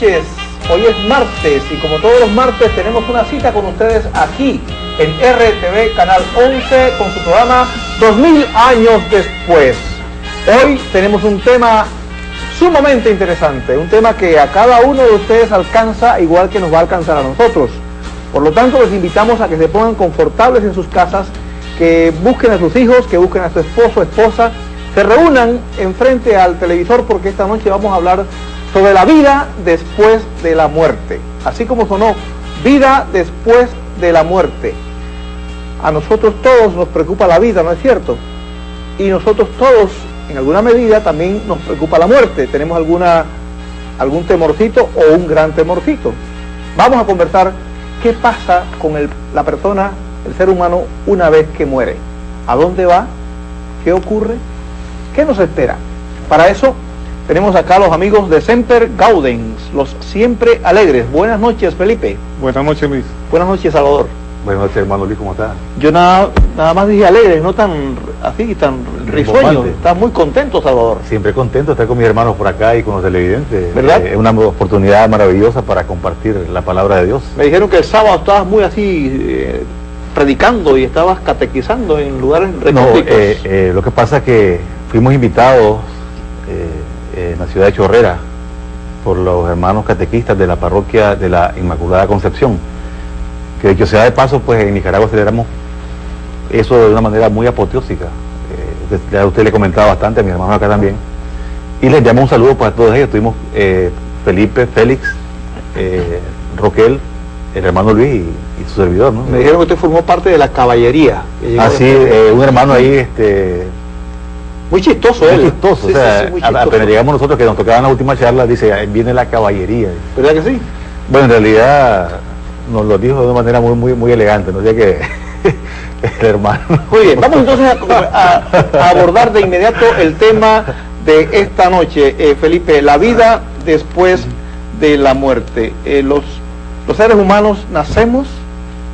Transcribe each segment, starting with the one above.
noches. Hoy es martes y como todos los martes tenemos una cita con ustedes aquí en RTV Canal 11 con su programa 2000 años después. Hoy tenemos un tema sumamente interesante, un tema que a cada uno de ustedes alcanza igual que nos va a alcanzar a nosotros. Por lo tanto, les invitamos a que se pongan confortables en sus casas, que busquen a sus hijos, que busquen a su esposo, esposa, se reúnan enfrente al televisor porque esta noche vamos a hablar sobre la vida después de la muerte. Así como sonó, vida después de la muerte. A nosotros todos nos preocupa la vida, ¿no es cierto? Y nosotros todos, en alguna medida, también nos preocupa la muerte. Tenemos algún temorcito o un gran temorcito. Vamos a conversar qué pasa con la persona, el ser humano, una vez que muere. ¿A dónde va? ¿Qué ocurre? ¿Qué nos espera? Para eso tenemos acá a los amigos de Semper Gaudens, los siempre alegres. Buenas noches, Felipe. Buenas noches, Luis. Buenas noches, Salvador. Buenas noches, hermano Luis, ¿cómo estás? Yo nada más dije alegres, no tan así, tan risueño. Estás muy contento, Salvador. Siempre contento de estar con mis hermanos por acá y con los televidentes. ¿Verdad? Es una oportunidad maravillosa para compartir la palabra de Dios. Me dijeron que el sábado estabas muy así, predicando y estabas catequizando en lugares recónditos. No, lo que pasa es que fuimos invitados en la ciudad de Chorrera por los hermanos catequistas de la parroquia de la Inmaculada Concepción, que dicho sea de paso, pues en Nicaragua celebramos eso de una manera muy apoteósica. Ya usted le comentaba bastante, a mis hermanos acá también, y les llamo un saludo pues a todos ellos. Tuvimos Felipe, Félix, Roquel, el hermano Luis y su servidor, ¿no? Me dijeron que usted formó parte de la caballería. Así, un hermano ahí, muy chistoso él. Muy chistoso, sí, o sea, sí, muy chistoso. apenas llegamos nosotros, que nos tocaban la última charla, dice, viene la caballería. ¿Verdad que sí? Bueno, en realidad nos lo dijo de una manera muy elegante, no sé qué el hermano. Muy bien, vamos entonces a abordar de inmediato el tema de esta noche, Felipe, la vida después de la muerte. Los seres humanos nacemos,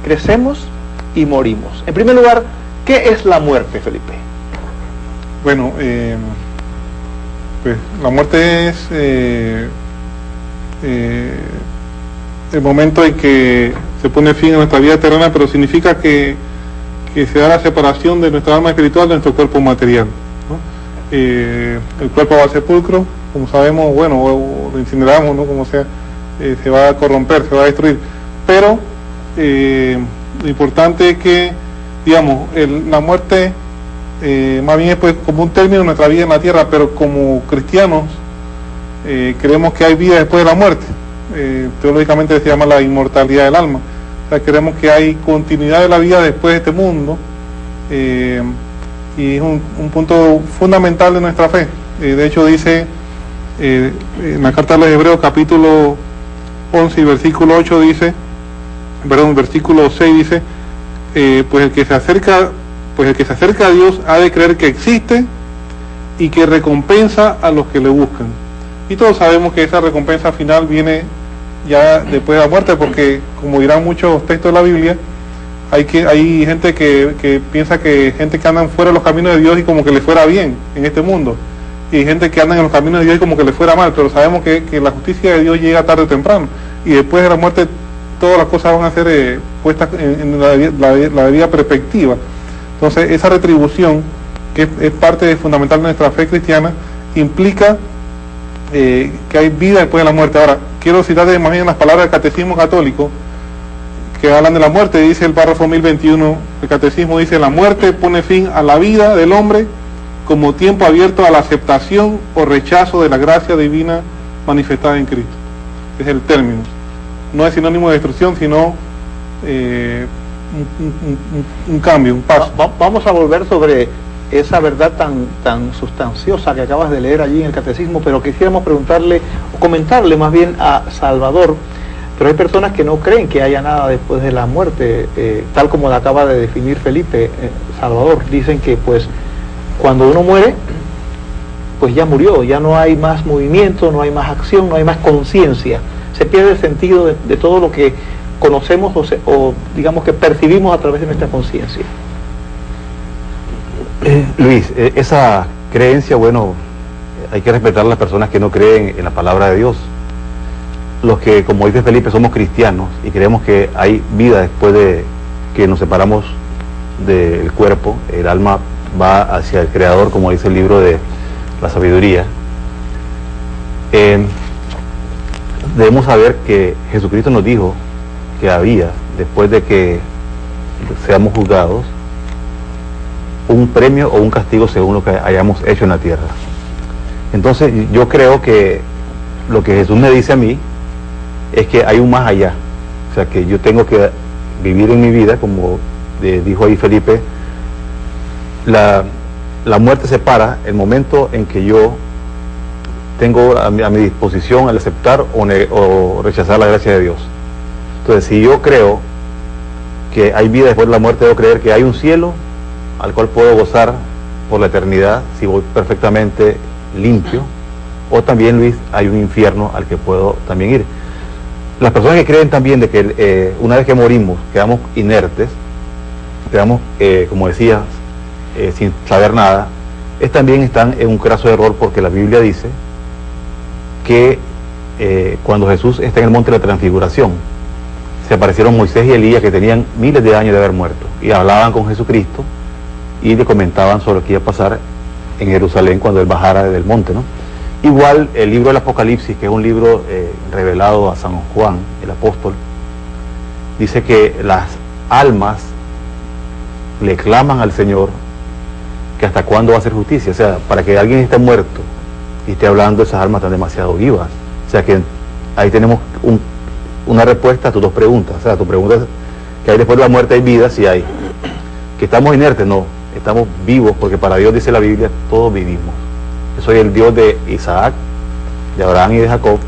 crecemos y morimos. En primer lugar, ¿qué es la muerte, Felipe? Bueno, pues la muerte es el momento en que se pone fin a nuestra vida terrena, pero significa que se da la separación de nuestra alma espiritual de nuestro cuerpo material, ¿no? El cuerpo va al sepulcro, como sabemos, bueno, o lo incineramos, ¿no? Como sea, se va a corromper, se va a destruir, pero lo importante es que, digamos, la muerte más bien es pues como un término de nuestra vida en la tierra, pero como cristianos creemos que hay vida después de la muerte. Teológicamente se llama la inmortalidad del alma. O sea, creemos que hay continuidad de la vida después de este mundo, y es un punto fundamental de nuestra fe. De hecho dice en la carta de los Hebreos capítulo 11 y versículo 8 dice, perdón, versículo 6 dice, pues el que se acerca a Dios ha de creer que existe y que recompensa a los que le buscan. Y todos sabemos que esa recompensa final viene ya después de la muerte, porque como dirán muchos textos de la Biblia, hay gente que piensa que gente que andan fuera de los caminos de Dios y como que le fuera bien en este mundo, y hay gente que anda en los caminos de Dios y como que le fuera mal, pero sabemos que la justicia de Dios llega tarde o temprano, y después de la muerte todas las cosas van a ser puestas en la debida perspectiva. Entonces esa retribución, que es parte fundamental de nuestra fe cristiana, implica que hay vida después de la muerte. Ahora, quiero citar más bien las palabras del Catecismo Católico, que hablan de la muerte. Dice el párrafo 1021, el Catecismo dice: la muerte pone fin a la vida del hombre como tiempo abierto a la aceptación o rechazo de la gracia divina manifestada en Cristo. Es el término. No es sinónimo de destrucción, sino un cambio, un paso. Vamos a volver sobre esa verdad tan sustanciosa que acabas de leer allí en el Catecismo, pero quisiéramos preguntarle, o comentarle más bien a Salvador, pero hay personas que no creen que haya nada después de la muerte, tal como la acaba de definir Felipe. Salvador, dicen que pues cuando uno muere, pues ya murió, ya no hay más movimiento, no hay más acción, no hay más conciencia, se pierde el sentido de todo lo que conocemos o digamos que percibimos a través de nuestra conciencia. Luis, esa creencia, bueno, hay que respetar a las personas que no creen en la palabra de Dios. los que, como dice Felipe, somos cristianos y creemos que hay vida después de que nos separamos del cuerpo, el alma va hacia el Creador, como dice el libro de la sabiduría, debemos saber que Jesucristo nos dijo que había, después de que seamos juzgados, un premio o un castigo según lo que hayamos hecho en la tierra. Entonces yo creo que lo que Jesús me dice a mí es que hay un más allá, o sea que yo tengo que vivir en mi vida, como dijo ahí Felipe, la muerte separa el momento en que yo tengo a mi disposición al aceptar o rechazar la gracia de Dios. Entonces, si yo creo que hay vida después de la muerte, debo creer que hay un cielo al cual puedo gozar por la eternidad si voy perfectamente limpio, o también, Luis, hay un infierno al que puedo también ir. Las personas que creen también de que una vez que morimos quedamos inertes, quedamos, como decías, sin saber nada, también están en un craso error, porque la Biblia dice que cuando Jesús está en el monte de la transfiguración, se aparecieron Moisés y Elías, que tenían miles de años de haber muerto, y hablaban con Jesucristo y le comentaban sobre lo que iba a pasar en Jerusalén cuando él bajara del monte, ¿no? Igual el libro del Apocalipsis, que es un libro revelado a San Juan, el apóstol, dice que las almas le claman al Señor que hasta cuándo va a hacer justicia. O sea, para que alguien esté muerto y esté hablando, esas almas están demasiado vivas. O sea que ahí tenemos una respuesta a tus dos preguntas. O sea, tu pregunta es que hay después de la muerte hay vida, sí hay. Que estamos inertes, no, estamos vivos, porque para Dios, dice la Biblia, todos vivimos. Yo soy el Dios de Isaac, de Abraham y de Jacob,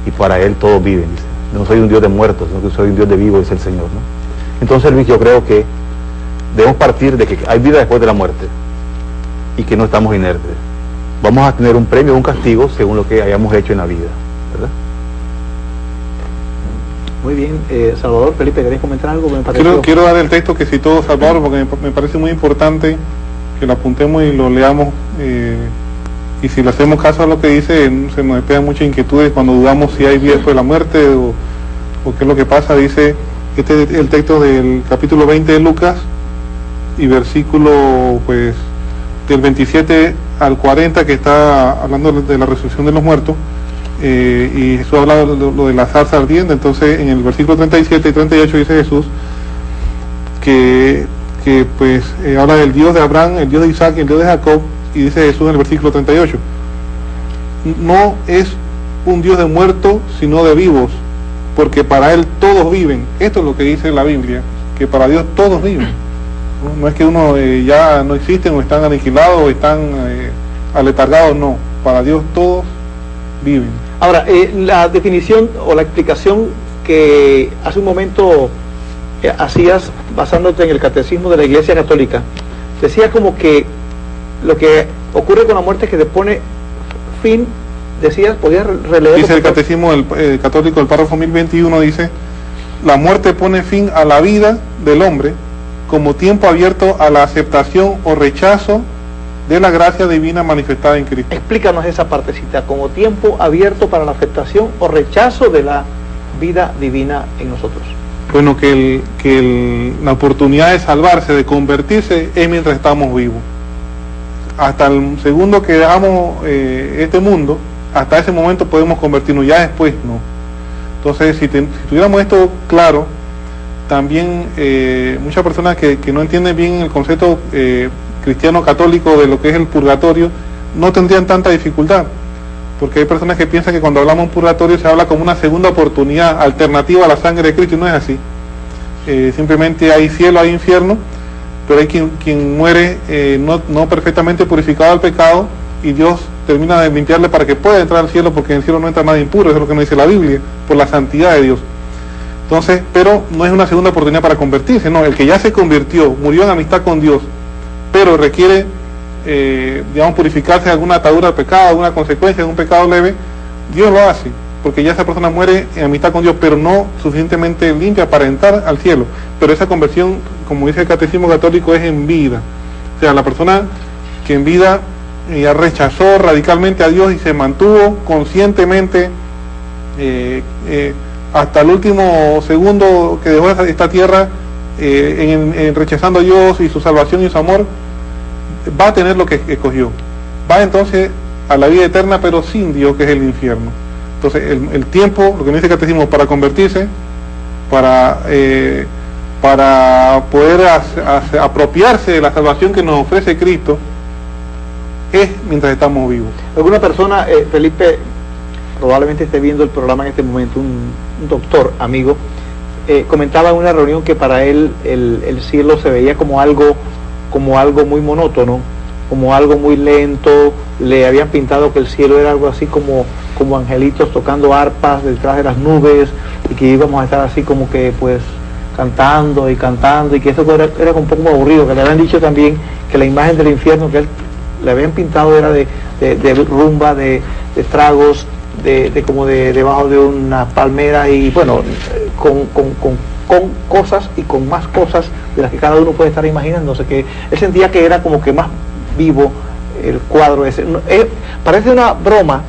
y para Él todos viven, dice. No soy un Dios de muertos, sino que soy un Dios de vivos, dice el Señor, ¿no? Entonces, Luis, yo creo que debemos partir de que hay vida después de la muerte y que no estamos inertes. Vamos a tener un premio o un castigo según lo que hayamos hecho en la vida, ¿verdad? Muy bien, Salvador. Felipe, ¿querés comentar algo? Quiero dar el texto que citó Salvador, porque me parece muy importante que lo apuntemos y lo leamos, y si le hacemos caso a lo que dice, se nos despegan muchas inquietudes cuando dudamos si hay vida después de la muerte o qué es lo que pasa. Dice, este es el texto del capítulo 20 de Lucas, y versículo pues del 27 al 40, que está hablando de la resurrección de los muertos, y Jesús habla de lo de la zarza ardiente. Entonces en el versículo 37 y 38 dice Jesús que pues habla del Dios de Abraham, el Dios de Isaac y el Dios de Jacob, y dice Jesús en el versículo 38, no es un Dios de muertos sino de vivos, porque para Él todos viven. Esto es lo que dice la Biblia, que para Dios todos viven. No es que uno ya no existen o están aniquilados o están aletargados, no, para Dios todos viven. Ahora, la definición o la explicación que hace un momento hacías basándote en el catecismo de la Iglesia Católica, decía como que lo que ocurre con la muerte es que te pone fin, decías, podías releer. Dice el catecismo católico, el párrafo 1021, dice: la muerte pone fin a la vida del hombre como tiempo abierto a la aceptación o rechazo de la gracia divina manifestada en Cristo. Explícanos esa partecita, como tiempo abierto para la aceptación o rechazo de la vida divina en nosotros. Bueno, la oportunidad de salvarse, de convertirse, es mientras estamos vivos. Hasta el segundo que dejamos este mundo, hasta ese momento podemos convertirnos, ya después no. Entonces, si tuviéramos esto claro, también muchas personas que no entienden bien el concepto cristiano católico de lo que es el purgatorio, no tendrían tanta dificultad, porque hay personas que piensan que cuando hablamos de un purgatorio se habla como una segunda oportunidad alternativa a la sangre de Cristo, y no es así. Simplemente hay cielo, hay infierno, pero hay quien muere no perfectamente purificado del pecado, y Dios termina de limpiarle para que pueda entrar al cielo, porque en el cielo no entra nada impuro, eso es lo que nos dice la Biblia, por la santidad de Dios. Entonces, pero no es una segunda oportunidad para convertirse, no, el que ya se convirtió, murió en amistad con Dios, pero requiere, digamos, purificarse de alguna atadura de pecado, alguna consecuencia de un pecado leve, Dios lo hace, porque ya esa persona muere en amistad con Dios, pero no suficientemente limpia para entrar al cielo. Pero esa conversión, como dice el catecismo católico, es en vida. O sea, la persona que en vida ya rechazó radicalmente a Dios y se mantuvo conscientemente hasta el último segundo que dejó esta tierra, en rechazando a Dios y su salvación y su amor, va a tener lo que escogió. Va entonces a la vida eterna, pero sin Dios, que es el infierno. Entonces el tiempo, lo que dice el catecismo, para convertirse, para poder apropiarse de la salvación que nos ofrece Cristo, es mientras estamos vivos. Alguna persona, Felipe, probablemente esté viendo el programa en este momento, un doctor amigo, comentaba en una reunión que para él el cielo se veía como algo muy monótono, como algo muy lento. Le habían pintado que el cielo era algo así como angelitos tocando arpas detrás de las nubes, y que íbamos a estar así como que pues cantando, y que eso era un poco aburrido, que le habían dicho también que la imagen del infierno que él le habían pintado era de rumba, de tragos, como debajo de una palmera, y bueno, con cosas y con más cosas de las que cada uno puede estar imaginándose, que él sentía que era como que más vivo el cuadro ese. Parece una broma,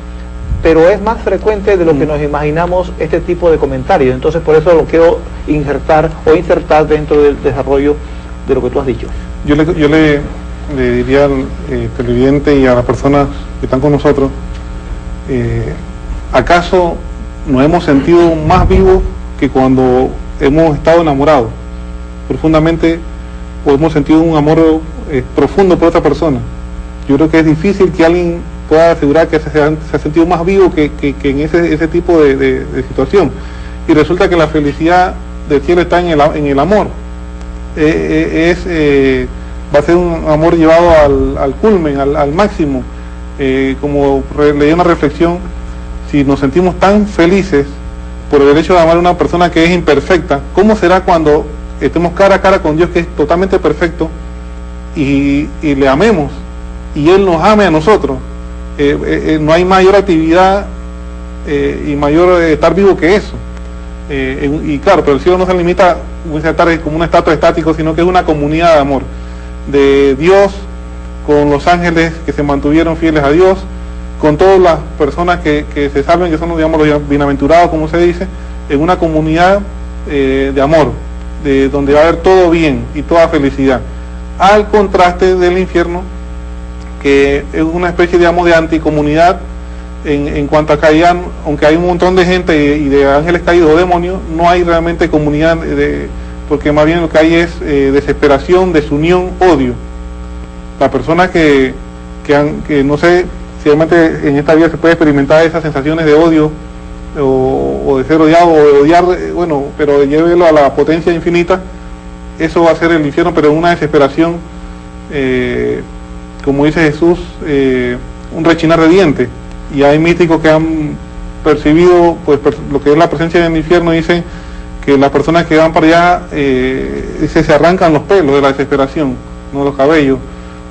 pero es más frecuente de lo que nos imaginamos este tipo de comentarios. Entonces por eso lo quiero insertar dentro del desarrollo de lo que tú has dicho. Yo le diría al televidente y a las personas que están con nosotros, ¿acaso nos hemos sentido más vivos que cuando hemos estado enamorados profundamente, o hemos sentido un amor profundo por otra persona? Yo creo que es difícil que alguien pueda asegurar que se ha sentido más vivo que en ese tipo de situación. Y resulta que la felicidad del cielo está en el amor. Va a ser un amor llevado al culmen, al máximo. Como leí una reflexión, si nos sentimos tan felices por el hecho de amar a una persona que es imperfecta, ¿cómo será cuando estemos cara a cara con Dios, que es totalmente perfecto, y le amemos y Él nos ame a nosotros? No hay mayor actividad y mayor estar vivo que eso. Y claro, pero el cielo no se limita a estar como un estatus estático, sino que es una comunidad de amor de Dios, con los ángeles que se mantuvieron fieles a Dios, con todas las personas que se salven, que son, digamos, los bienaventurados, como se dice, en una comunidad de amor, donde va a haber todo bien y toda felicidad, al contraste del infierno, que es una especie, digamos, de anticomunidad en cuanto a caída. Aunque hay un montón de gente y de ángeles caídos o demonios, no hay realmente comunidad, porque más bien lo que hay es desesperación, desunión, odio. Las personas que no sé si realmente en esta vida se puede experimentar esas sensaciones de odio o de ser odiado, o de odiar, bueno, pero llévelo a la potencia infinita, eso va a ser el infierno, pero una desesperación, como dice Jesús, un rechinar de dientes. Y hay místicos que han percibido pues lo que es la presencia del infierno. Dicen que las personas que van para allá se arrancan los pelos de la desesperación, no los cabellos.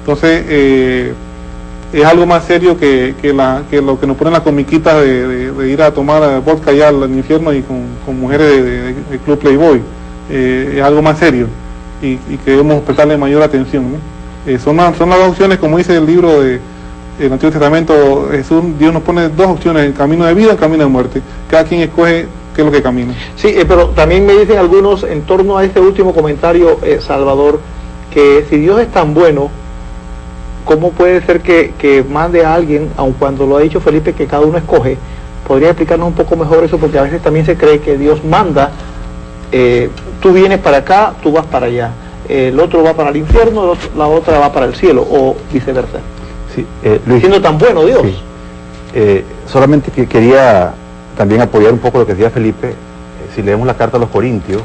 Entonces es algo más serio que lo que nos ponen las comiquitas de ir a tomar vodka allá al infierno y con mujeres de Club Playboy. Es algo más serio y que debemos prestarle mayor atención, ¿no? Son las dos opciones, como dice el libro del Antiguo Testamento. Dios nos pone dos opciones: el camino de vida y el camino de muerte. Cada quien escoge qué es lo que camina. Sí, pero también me dicen algunos en torno a este último comentario, Salvador, que si Dios es tan bueno, ¿cómo puede ser que mande a alguien, aun cuando lo ha dicho Felipe, que cada uno escoge? ¿Podría explicarnos un poco mejor eso? Porque a veces también se cree que Dios manda, tú vienes para acá, tú vas para allá, el otro va para el infierno, la otra va para el cielo, o viceversa. Sí, Luis, siendo tan bueno Dios. Sí. Solamente que quería también apoyar un poco lo que decía Felipe. Si leemos la carta a los Corintios,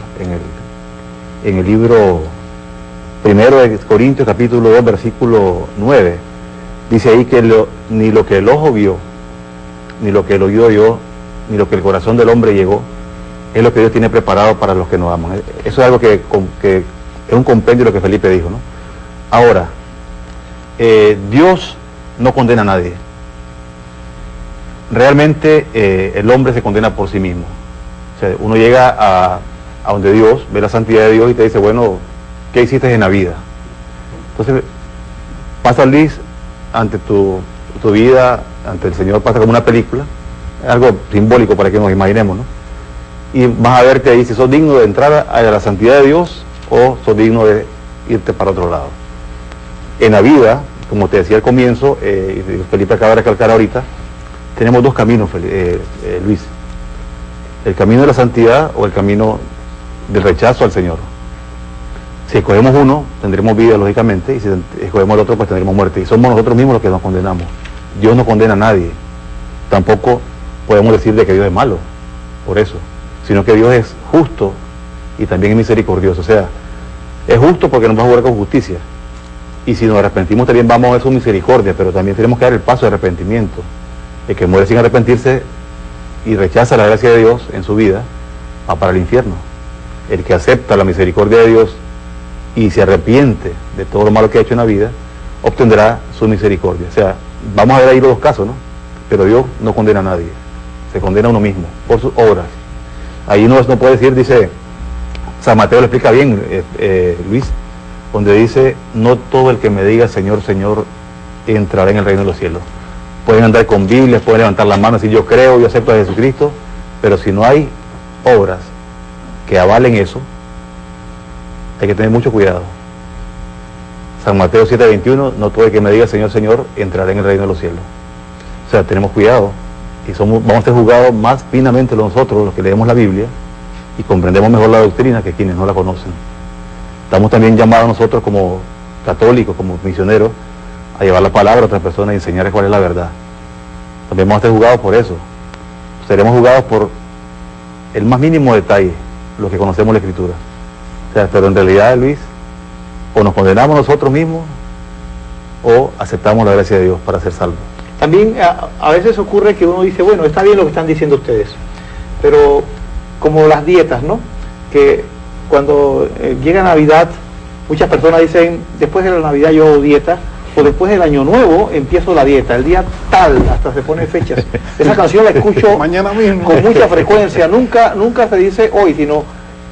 en el libro primero de Corintios, capítulo 2, versículo 9, dice ahí que ni lo que el ojo vio, ni lo que el oído oyó, ni lo que el corazón del hombre llegó, es lo que Dios tiene preparado para los que nos aman. Eso es algo que es un compendio de lo que Felipe dijo, ¿no? Ahora, Dios no condena a nadie. Realmente el hombre se condena por sí mismo. O sea, uno llega a donde Dios, ve la santidad de Dios y te dice, bueno, ¿qué hiciste en la vida? Entonces, pasa Liz ante tu vida, ante el Señor, pasa como una película, algo simbólico para que nos imaginemos, ¿no? Y vas a ver que dice, sos digno de entrar a la santidad de Dios o sos digno de irte para otro lado. En la vida, como te decía al comienzo, y Felipe acaba de recalcar ahorita, tenemos dos caminos, Luis. El camino de la santidad o el camino del rechazo al Señor. Si escogemos uno, tendremos vida, lógicamente, y si escogemos el otro, pues tendremos muerte. Y somos nosotros mismos los que nos condenamos. Dios no condena a nadie. Tampoco podemos decir de que Dios es malo, por eso, sino que Dios es justo y también es misericordioso. O sea, es justo porque nos va a jugar con justicia. Y si nos arrepentimos también vamos a ver su misericordia, pero también tenemos que dar el paso de arrepentimiento. El que muere sin arrepentirse y rechaza la gracia de Dios en su vida, va para el infierno. El que acepta la misericordia de Dios y se arrepiente de todo lo malo que ha hecho en la vida, obtendrá su misericordia. O sea, vamos a ver ahí los dos casos, ¿no? Pero Dios no condena a nadie, se condena a uno mismo por sus obras. Ahí no puede decir, dice, San Mateo lo explica bien, Luis, donde dice, no todo el que me diga Señor, Señor, entrará en el reino de los cielos. Pueden andar con Biblias, pueden levantar las manos y decir yo creo, yo acepto a Jesucristo, pero si no hay obras que avalen eso, hay que tener mucho cuidado. San Mateo 7:21, no todo el que me diga Señor, Señor, entrará en el reino de los cielos. O sea, tenemos cuidado y vamos a ser juzgados más finamente nosotros, los que leemos la Biblia y comprendemos mejor la doctrina que quienes no la conocen. Estamos también llamados nosotros como católicos, como misioneros, a llevar la palabra a otras personas y enseñarles cuál es la verdad. También vamos a ser juzgados por eso. Seremos juzgados por el más mínimo detalle, los que conocemos la Escritura. O sea, pero en realidad, Luis, o nos condenamos nosotros mismos o aceptamos la gracia de Dios para ser salvos. También a veces ocurre que uno dice, bueno, está bien lo que están diciendo ustedes, pero como las dietas, ¿no? Que cuando llega Navidad, muchas personas dicen, después de la Navidad yo hago dieta, o después del Año Nuevo empiezo la dieta, el día tal, hasta se pone fechas. Esa canción la escucho mañana mismo con mucha frecuencia, nunca se dice hoy, sino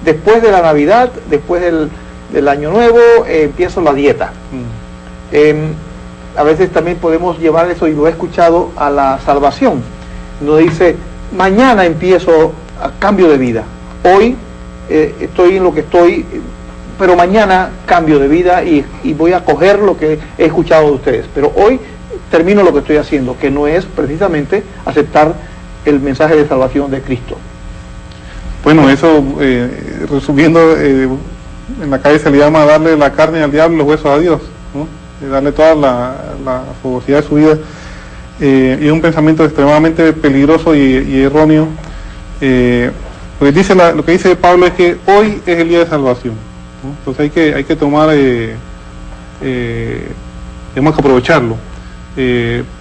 después de la Navidad, después del Año Nuevo, empiezo la dieta. A veces también podemos llevar eso, y lo he escuchado, a la salvación. Uno dice, mañana empiezo a cambio de vida, hoy estoy en lo que estoy, pero mañana cambio de vida y voy a coger lo que he escuchado de ustedes, pero hoy termino lo que estoy haciendo, que no es precisamente aceptar el mensaje de salvación de Cristo. Bueno, eso, resumiendo, en la calle se le llama darle la carne al diablo y los huesos a Dios, ¿no? Darle toda la fogosidad de su vida. Y es un pensamiento extremadamente peligroso y erróneo. Porque dice lo que dice Pablo es que hoy es el día de salvación, ¿no? Entonces hay que tomar, tenemos que aprovecharlo.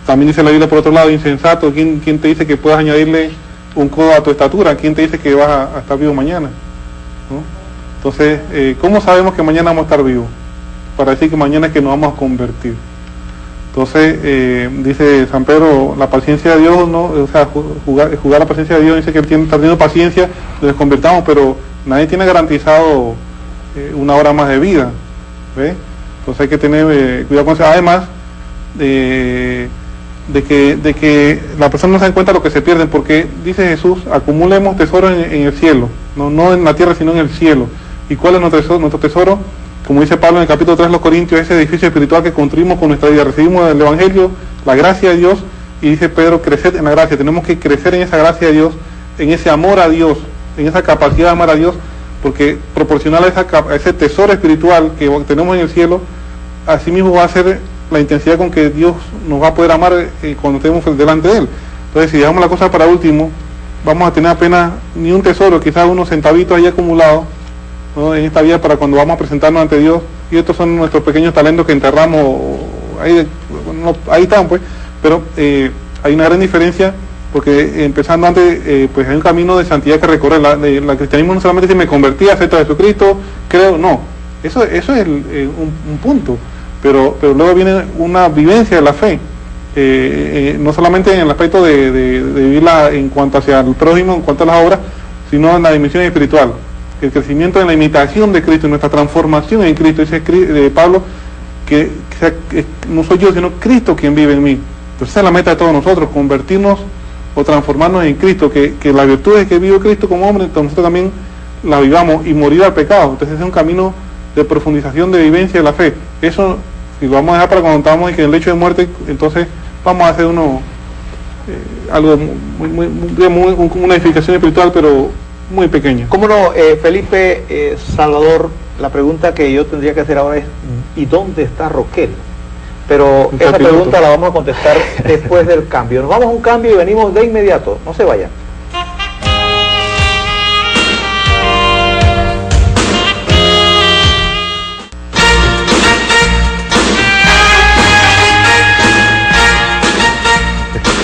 También dice la Biblia por otro lado, insensato, ¿quién te dice que puedas añadirle un codo a tu estatura? ¿Quién te dice que vas a estar vivo mañana? ¿No? Entonces, ¿cómo sabemos que mañana vamos a estar vivos? Para decir que mañana es que nos vamos a convertir. Entonces, dice San Pedro, la paciencia de Dios, ¿no? O sea, jugar la paciencia de Dios, dice que Él está teniendo paciencia, nos convertamos, pero nadie tiene garantizado una hora más de vida, ¿ve? Entonces hay que tener cuidado con eso. Además, de que la persona no se da cuenta de lo que se pierden, porque dice Jesús, acumulemos tesoros en el cielo, no en la tierra, sino en el cielo. ¿Y cuál es nuestro tesoro? Como dice Pablo en el capítulo 3 de los Corintios, ese edificio espiritual que construimos con nuestra vida, recibimos el Evangelio, la gracia de Dios, y dice Pedro, crecer en la gracia. Tenemos que crecer en esa gracia de Dios, en ese amor a Dios, en esa capacidad de amar a Dios, porque proporcional a ese tesoro espiritual que tenemos en el cielo, así mismo va a ser la intensidad con que Dios nos va a poder amar cuando estemos delante de Él. Entonces, si dejamos la cosa para último, vamos a tener apenas ni un tesoro, quizás unos centavitos ahí acumulados, ¿no? En esta vida para cuando vamos a presentarnos ante Dios, y estos son nuestros pequeños talentos que enterramos, ahí están pues, pero hay una gran diferencia, porque empezando antes, pues hay un camino de santidad que recorrer. El cristianismo no solamente dice me convertí, acepto a Jesucristo, creo, no, eso es un punto, pero luego viene una vivencia de la fe, no solamente en el aspecto de vivirla en cuanto hacia el prójimo, en cuanto a las obras, sino en la dimensión espiritual, el crecimiento en la imitación de Cristo, en nuestra transformación en Cristo. Dice Pablo que no soy yo, sino Cristo quien vive en mí. Entonces esa es la meta de todos nosotros, convertirnos o transformarnos en Cristo, que las virtudes que vivió Cristo como hombre, entonces nosotros también las vivamos, y morir al pecado. Entonces es un camino de profundización de vivencia de la fe. Eso, si lo vamos a dejar para cuando estamos en el lecho de muerte, entonces vamos a hacer algo una edificación espiritual, pero muy pequeña. ¿Cómo no, Felipe Salvador? La pregunta que yo tendría que hacer ahora es, ¿y dónde está Roquel? Pero esa pregunta la vamos a contestar después del cambio. Nos vamos a un cambio y venimos de inmediato. No se vayan.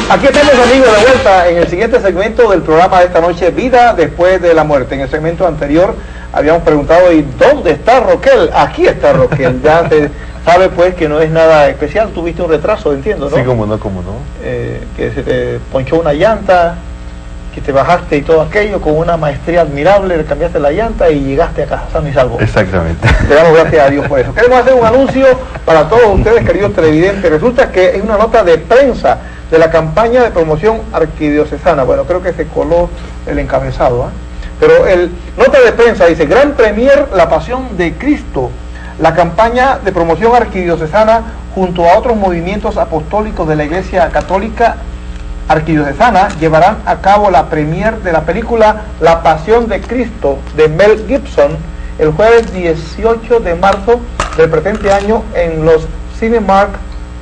Aquí estamos, amigos, de vuelta en el siguiente segmento del programa de esta noche, Vida después de la muerte. En el segmento anterior habíamos preguntado, ¿y dónde está Roquel? Aquí está Roquel. Ya se sabe pues que no es nada especial. Tuviste un retraso, entiendo, ¿no? Sí, cómo no. Que se te ponchó una llanta, que te bajaste y todo aquello con una maestría admirable, le cambiaste la llanta y llegaste a casa sano y salvo. Exactamente. Le damos gracias a Dios por eso. Queremos hacer un anuncio para todos ustedes, queridos televidentes. Resulta que es una nota de prensa de la campaña de promoción arquidiocesana. Bueno, creo que se coló el encabezado, ¿eh? Pero el nota de prensa dice: Gran Premier La Pasión de Cristo. La campaña de promoción arquidiocesana, junto a otros movimientos apostólicos de la Iglesia Católica Arquidiocesana, llevarán a cabo la premier de la película La Pasión de Cristo de Mel Gibson el jueves 18 de marzo del presente año en los Cinemark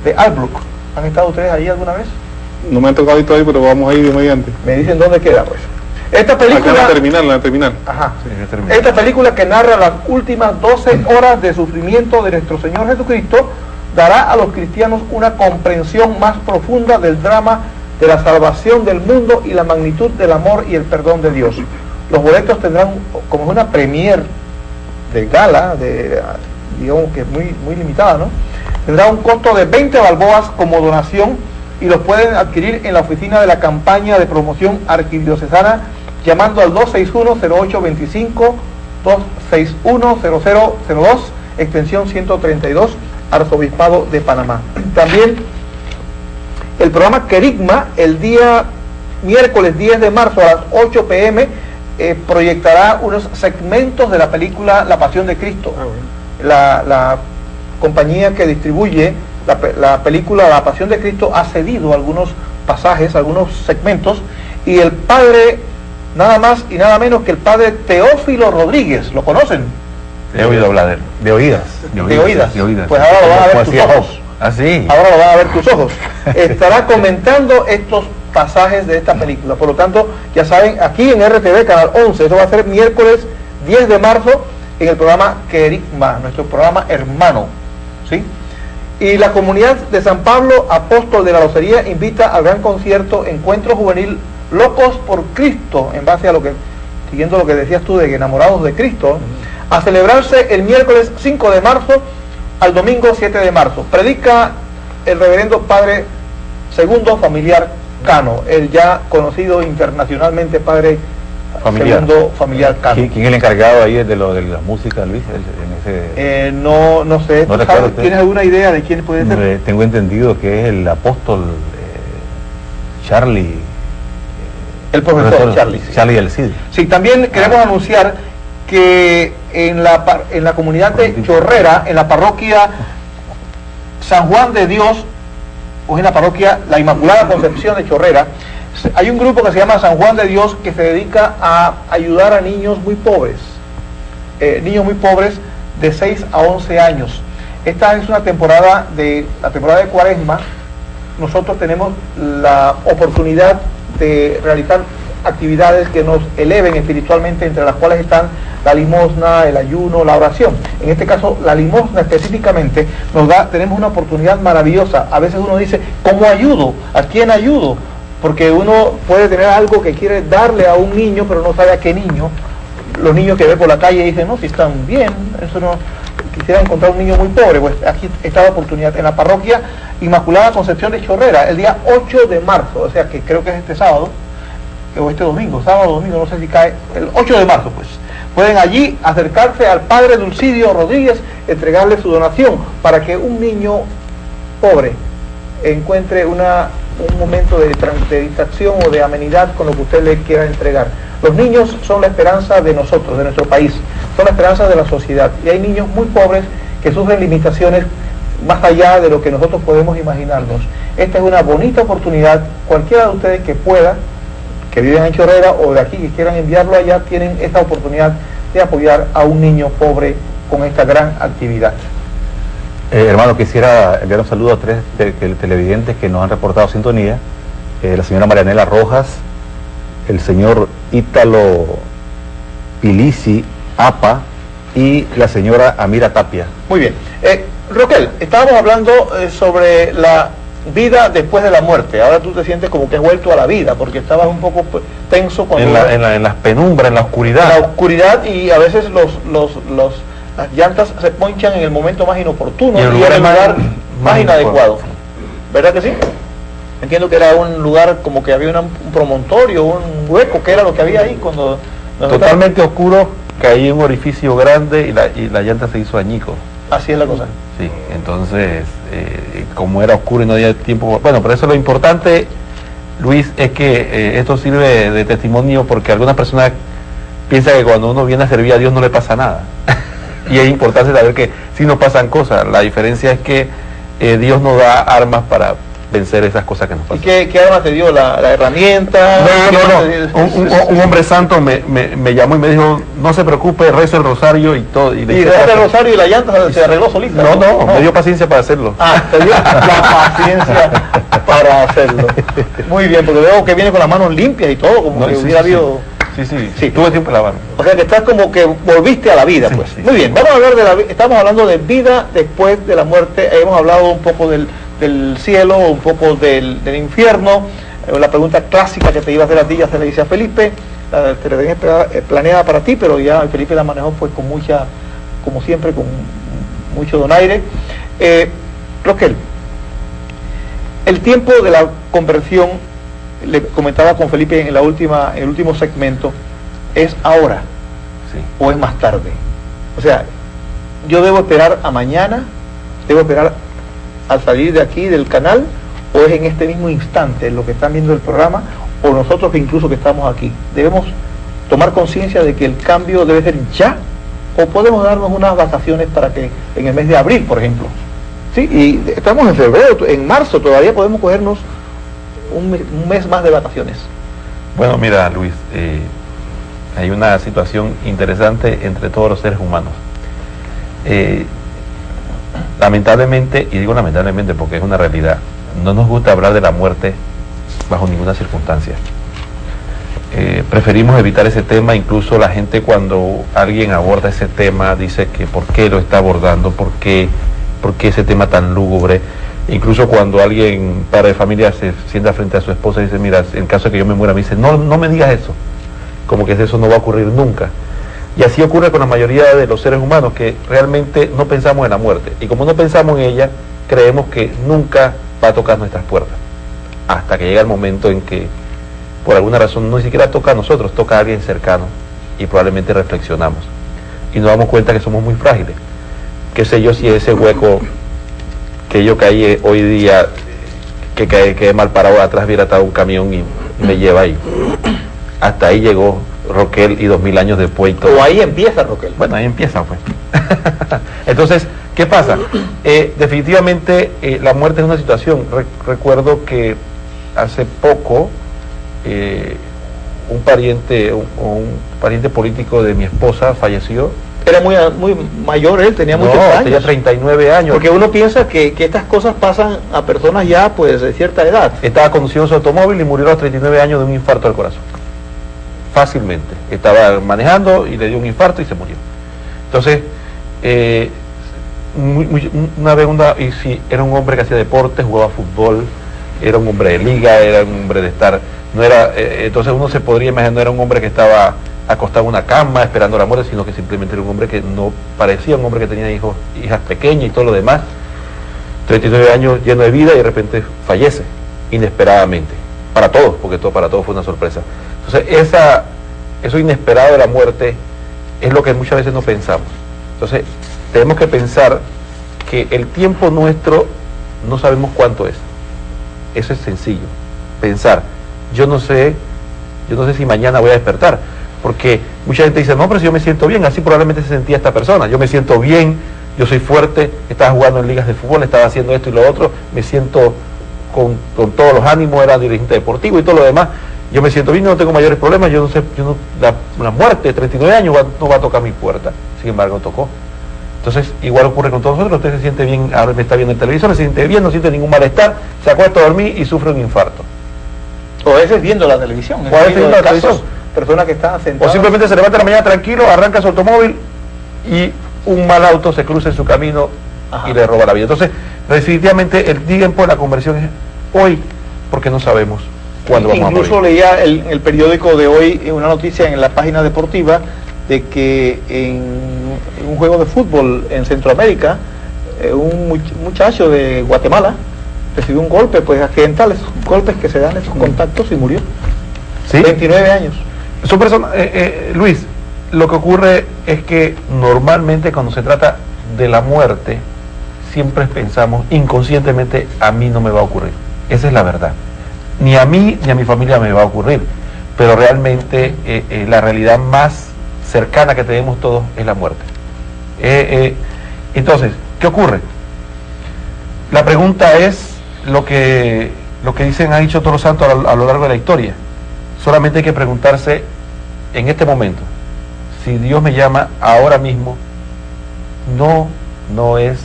de Albrook. ¿Han estado ustedes ahí alguna vez? No me han tocado ir todavía, pero vamos a ir de mediante. Me dicen dónde queda, pues. Esta película... Acá en la terminal. Ajá. Sí, en la terminal. Esta película, que narra las últimas 12 horas de sufrimiento de nuestro Señor Jesucristo, dará a los cristianos una comprensión más profunda del drama de la salvación del mundo y la magnitud del amor y el perdón de Dios. Los boletos tendrán, como una premier de gala, digamos que muy, muy limitada, ¿no? Tendrá un costo de 20 balboas como donación, y los pueden adquirir en la oficina de la campaña de promoción arquidiocesana llamando al 261-0825, 261-0002, extensión 132, Arzobispado de Panamá. También el programa Querigma, el día miércoles 10 de marzo a las 8 p.m., proyectará unos segmentos de la película La Pasión de Cristo. La compañía que distribuye la película La Pasión de Cristo ha cedido algunos pasajes, algunos segmentos, y el padre, nada más y nada menos que el padre Teófilo Rodríguez, ¿lo conocen? He oído hablar de oídas. De oídas. Pues ahora lo van a ver tus ojos. ¿Ah, sí? Ahora lo van a ver tus ojos. Estará comentando estos pasajes de esta película. Por lo tanto, ya saben, aquí en RTV Canal 11, eso va a ser miércoles 10 de marzo en el programa Querigma, nuestro programa hermano, ¿sí? Y la comunidad de San Pablo, Apóstol de la Locería, invita al gran concierto Encuentro Juvenil Locos por Cristo, en base a lo que, siguiendo lo que decías tú de enamorados de Cristo, a celebrarse el miércoles 5 de marzo al domingo 7 de marzo. Predica el reverendo Padre Segundo Familiar Cano, el ya conocido internacionalmente Padre Segundo Familiar Cano. ¿Quién es el encargado ahí de la música, Luis? No sé. ¿No ¿Tienes alguna idea de quién puede ser? Tengo entendido que es el apóstol Charlie. El profesor Charlie. Sí. Charlie el Cid. Sí, también queremos anunciar que en la comunidad de Chorrera, en la parroquia San Juan de Dios, o en la parroquia La Inmaculada Concepción de Chorrera, hay un grupo que se llama San Juan de Dios, que se dedica a ayudar a niños muy pobres de 6 a 11 años. Esta es la temporada de Cuaresma. Nosotros tenemos la oportunidad de realizar actividades que nos eleven espiritualmente, entre las cuales están la limosna, el ayuno, la oración. En este caso, la limosna específicamente tenemos una oportunidad maravillosa. A veces uno dice, ¿cómo ayudo? ¿A quién ayudo? Porque uno puede tener algo que quiere darle a un niño, pero no sabe a qué niño. Los niños que ve por la calle dicen, no, si están bien, eso no... Quisiera encontrar un niño muy pobre. Pues aquí está la oportunidad en la parroquia Inmaculada Concepción de Chorrera, el día 8 de marzo, o sea que creo que es este sábado, o este domingo, no sé si cae, el 8 de marzo, pues. Pueden allí acercarse al Padre Dulcidio Rodríguez, entregarle su donación, para que un niño pobre encuentre una un momento de distracción o de amenidad con lo que usted le quiera entregar. Los niños son la esperanza de nosotros, de nuestro país, son la esperanza de la sociedad, y hay niños muy pobres que sufren limitaciones más allá de lo que nosotros podemos imaginarnos. Esta es una bonita oportunidad. Cualquiera de ustedes que pueda, que viven en Chorrera o de aquí que quieran enviarlo allá, tienen esta oportunidad de apoyar a un niño pobre con esta gran actividad. Hermano, quisiera enviar un saludo a 3 televidentes que nos han reportado sintonía. La señora Marianela Rojas, el señor Ítalo Pilici Apa y la señora Amira Tapia. Muy bien. Roquel, estábamos hablando sobre la vida después de la muerte. Ahora tú te sientes como que has vuelto a la vida, porque estabas un poco tenso cuando... En las penumbras, en la oscuridad. En la oscuridad, y a veces las llantas se ponchan en el momento más inoportuno y en el lugar más inadecuado. ¿Verdad que sí? Entiendo que era un lugar como que había un promontorio, un hueco, que era lo que había ahí cuando... Totalmente oscuro, caí en un orificio grande y la llanta se hizo añico. Así es la cosa. Sí, entonces, como era oscuro y no había tiempo... Bueno, pero eso lo importante, Luis, es que esto sirve de testimonio, porque algunas personas piensan que cuando uno viene a servir a Dios no le pasa nada. Y es importante saber que sí nos pasan cosas. La diferencia es que Dios nos da armas para vencer esas cosas que nos pasan. ¿Y qué armas te dio? ¿La herramienta? No. Un hombre santo me llamó y me dijo, no se preocupe, reza el rosario y todo. Y reza el rosario y la llanta se arregló solita. No, me dio paciencia para hacerlo. Te dio la paciencia para hacerlo. Muy bien, porque veo que viene con las manos limpias y todo, como que hubiera habido... Sí, tuve tiempo de lavarme. O sea que estás como que volviste a la vida, pues. Sí. Muy bien, vamos a hablar estamos hablando de vida después de la muerte. Hemos hablado un poco del cielo, un poco del infierno. La pregunta clásica que te iba a hacer a ti ya se le dice a Felipe, te la tenía planeada para ti, pero ya Felipe la manejó pues con mucha, como siempre, con mucho donaire. Roquel, el tiempo de la conversión, le comentaba con Felipe en el último segmento, ¿es ahora o es más tarde? O sea, yo debo esperar a mañana, debo esperar al salir de aquí del canal, o es en este mismo instante, lo que están viendo el programa, o nosotros que incluso que estamos aquí. Debemos tomar conciencia de que el cambio debe ser ya, o podemos darnos unas vacaciones para que en el mes de abril, por ejemplo. Sí, y estamos en febrero, en marzo todavía podemos cogernos un mes más de vacaciones. Bueno, mira, Luis, hay una situación interesante entre todos los seres humanos. Lamentablemente, y digo lamentablemente porque es una realidad, no nos gusta hablar de la muerte bajo ninguna circunstancia. Preferimos evitar ese tema. Incluso la gente, cuando alguien aborda ese tema, dice que por qué lo está abordando, por qué ese tema tan lúgubre. Incluso cuando alguien, padre de familia, se sienta frente a su esposa y dice, mira, en caso de que yo me muera, me dice, no me digas eso, como que eso no va a ocurrir nunca. Y así ocurre con la mayoría de los seres humanos, que realmente no pensamos en la muerte, y como no pensamos en ella, creemos que nunca va a tocar nuestras puertas, hasta que llega el momento en que por alguna razón no ni siquiera toca a nosotros, toca a alguien cercano, y probablemente reflexionamos y nos damos cuenta que somos muy frágiles. Qué sé yo si ese hueco que yo caí hoy día, que quedé mal parado atrás, hubiera estado un camión y me lleva ahí. Hasta ahí llegó Roquel, y 2000 años después y todo. O ahí empieza Roquel. Bueno, ahí empieza, pues. Entonces, ¿qué pasa? Definitivamente la muerte es una situación. Recuerdo que hace poco un pariente político de mi esposa falleció. Era muy mayor él, tenía muchos años. Tenía 39 años. Porque uno piensa que estas cosas pasan a personas ya pues de cierta edad. Estaba conduciendo su automóvil y murió a los 39 años de un infarto al corazón. Fácilmente. Estaba manejando y le dio un infarto y se murió. Entonces, y sí, era un hombre que hacía deporte, jugaba fútbol, era un hombre de liga, era un hombre de estar, no era, entonces uno se podría imaginar, no era un hombre que estaba acostado en una cama esperando la muerte, sino que simplemente era un hombre que no parecía un hombre que tenía hijas pequeñas y todo lo demás. 39 años lleno de vida, y de repente fallece inesperadamente, para todos, porque para todos fue una sorpresa. Entonces eso inesperado de la muerte es lo que muchas veces no pensamos. Entonces tenemos que pensar que el tiempo nuestro no sabemos cuánto es. eso es sencillo. Pensar, yo no sé si mañana voy a despertar, porque mucha gente dice, no, pero si yo me siento bien, así probablemente se sentía esta persona, yo me siento bien, yo soy fuerte, estaba jugando en ligas de fútbol, estaba haciendo esto y lo otro, me siento con todos los ánimos, era dirigente deportivo y todo lo demás, yo me siento bien, no tengo mayores problemas, la muerte de 39 años no va a tocar mi puerta, sin embargo tocó. Entonces, igual ocurre con todos nosotros, usted se siente bien, ahora me está viendo en televisor, se siente bien, no siente ningún malestar, se acuesta a dormir y sufre un infarto. O a veces viendo la televisión. O a veces viendo la televisión. Personas que están sentadas. O simplemente se levanta en la mañana tranquilo, arranca su automóvil y un mal auto se cruza en su camino y le roba la vida. Entonces, definitivamente el tiempo de la conversión es hoy, porque no sabemos cuándo vamos a morir. Incluso leía el periódico de hoy una noticia en la página deportiva de que en un juego de fútbol en Centroamérica, un muchacho de Guatemala recibió un golpe, pues accidental, esos golpes que se dan, esos contactos, y murió. ¿Sí? 29 años. Son personas, Luis, lo que ocurre es que normalmente cuando se trata de la muerte, siempre pensamos inconscientemente, a mí no me va a ocurrir. Esa es la verdad. Ni a mí ni a mi familia me va a ocurrir, pero realmente la realidad más cercana que tenemos todos es la muerte. Entonces, ¿qué ocurre? La pregunta es lo que han dicho todos los santos a lo largo de la historia. Solamente hay que preguntarse en este momento, si Dios me llama ahora mismo, no es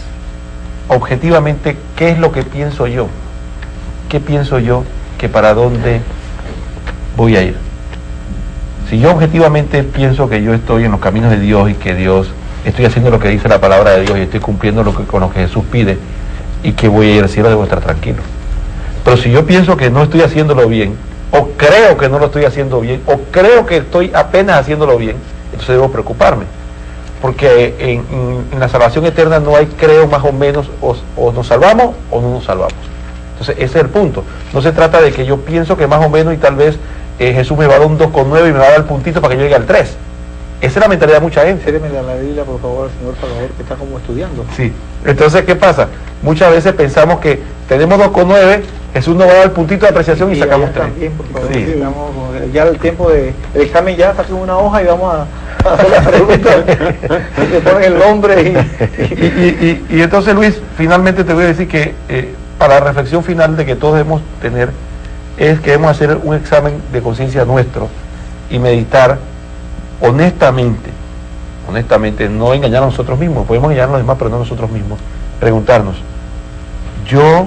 objetivamente qué es lo que pienso yo, qué pienso yo, que para dónde voy a ir. Si yo objetivamente pienso que yo estoy en los caminos de Dios y que Dios, estoy haciendo lo que dice la palabra de Dios y estoy cumpliendo con lo que Jesús pide y que voy a ir al cielo, debo estar tranquilo. Pero si yo pienso que no estoy haciéndolo bien, o creo que no lo estoy haciendo bien, o creo que estoy apenas haciéndolo bien, entonces debo preocuparme. Porque en la salvación eterna no hay creo más o menos, o nos salvamos o no nos salvamos. Entonces ese es el punto. No se trata de que yo pienso que más o menos y tal vez Jesús me va a dar un 2,9 y me va a dar el puntito para que yo llegue al 3. Esa es la mentalidad de mucha gente. Séreme la Biblia, por favor, señor Salvador, que está como estudiando. Sí. Entonces, ¿qué pasa? Muchas veces pensamos que tenemos 2,9, Jesús nos va a dar el puntito de apreciación y sacamos 3. También, por favor, Sí. sí, vamos, ya el tiempo del examen ya saquen una hoja y vamos a hacer las preguntas. Y te ponen el nombre y entonces, Luis, finalmente te voy a decir que para la reflexión final de que todos debemos tener es que debemos hacer un examen de conciencia nuestro y meditar honestamente, no engañar a nosotros mismos, podemos engañar a los demás, pero no a nosotros mismos, preguntarnos, ¿yo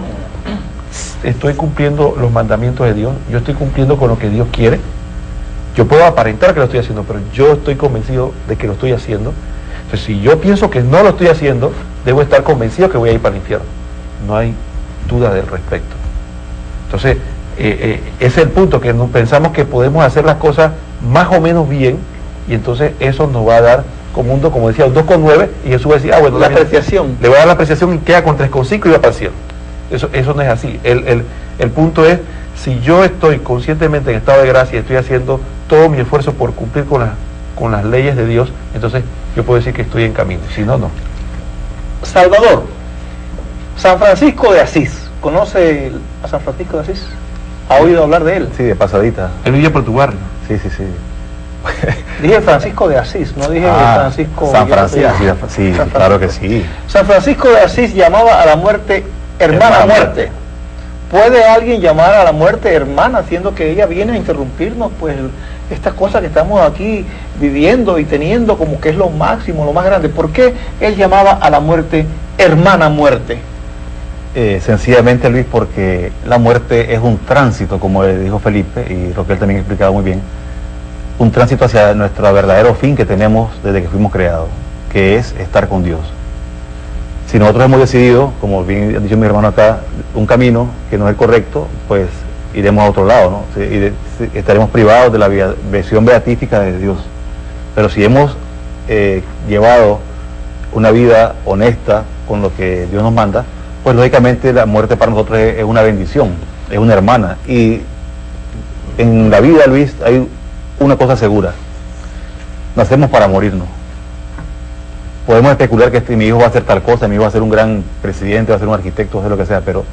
estoy cumpliendo los mandamientos de Dios? ¿Yo estoy cumpliendo con lo que Dios quiere? Yo puedo aparentar que lo estoy haciendo, pero yo estoy convencido de que lo estoy haciendo. Entonces, si yo pienso que no lo estoy haciendo, debo estar convencido que voy a ir para el infierno. No hay duda del respecto. Entonces, ese es el punto, que pensamos que podemos hacer las cosas más o menos bien, y entonces eso nos va a dar como decía, un 2,9, y Jesús va a decir, bueno, la apreciación. Le voy a dar la apreciación y queda con 3,5 y va para el cielo. Eso no es así. El punto es, si yo estoy conscientemente en estado de gracia y estoy haciendo todo mi esfuerzo por cumplir con las leyes de Dios, entonces yo puedo decir que estoy en camino, si no, no. Salvador, San Francisco de Asís, ¿conoce a San Francisco de Asís? ¿Ha oído hablar de él? Sí, de pasadita. Él vivía por tu barrio. Sí. Dije Francisco de Asís, no dije Francisco. San Francisco, sí, San claro que sí. San Francisco de Asís llamaba a la muerte hermana muerte. ¿Puede alguien llamar a la muerte hermana, siendo que ella viene a interrumpirnos, pues, estas cosas que estamos aquí viviendo y teniendo como que es lo máximo, lo más grande? ¿Por qué él llamaba a la muerte hermana muerte? Sencillamente, Luis, porque la muerte es un tránsito, como le dijo Felipe, y lo que él también ha explicado muy bien, un tránsito hacia nuestro verdadero fin que tenemos desde que fuimos creados, que es estar con Dios. Si nosotros hemos decidido, como bien ha dicho mi hermano acá, un camino que no es el correcto, pues iremos a otro lado, ¿no? Estaremos privados de la visión beatífica de Dios. Pero si hemos llevado una vida honesta con lo que Dios nos manda, pues lógicamente la muerte para nosotros es una bendición, es una hermana. Y en la vida, Luis, hay una cosa segura: nacemos para morirnos. Podemos especular que mi hijo va a hacer tal cosa, mi hijo va a ser un gran presidente, va a ser un arquitecto, va a ser lo que sea, pero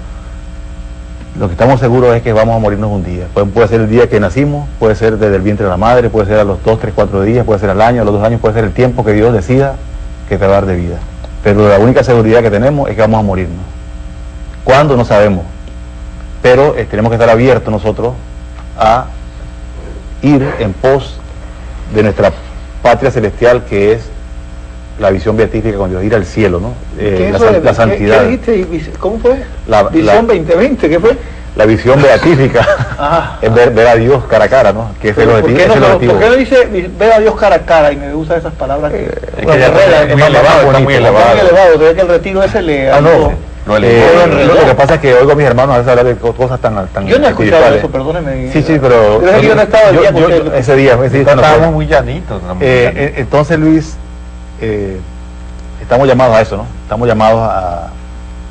Lo que estamos seguros es que vamos a morirnos un día. Puede ser el día que nacimos, puede ser desde el vientre de la madre, puede ser a los 2, 3, 4 días, puede ser al año, a los 2 años, puede ser el tiempo que Dios decida que te va a dar de vida. Pero la única seguridad que tenemos es que vamos a morirnos. ¿Cuándo? No sabemos. Pero tenemos que estar abiertos nosotros a ir en pos de nuestra patria celestial, que es la visión beatífica con Dios, ir al cielo, ¿no? La santidad. ¿Qué dijiste? ¿Cómo fue? Visión 2020, ¿qué fue? La visión beatífica es ver a Dios cara a cara, ¿no? Que es el objetivo. ¿Por qué no dice ver a Dios cara a cara? Y me gusta esas palabras. Es muy elevado, está muy elevado. Todavía que el retiro ese le... Lo que pasa es que oigo a mis hermanos a veces hablar de cosas tan yo no he escuchado eso, perdóneme. Sí, pero... Yo no estaba ese día estábamos muy llanitos. Entonces, Luis, estamos llamados a eso, ¿no? Estamos llamados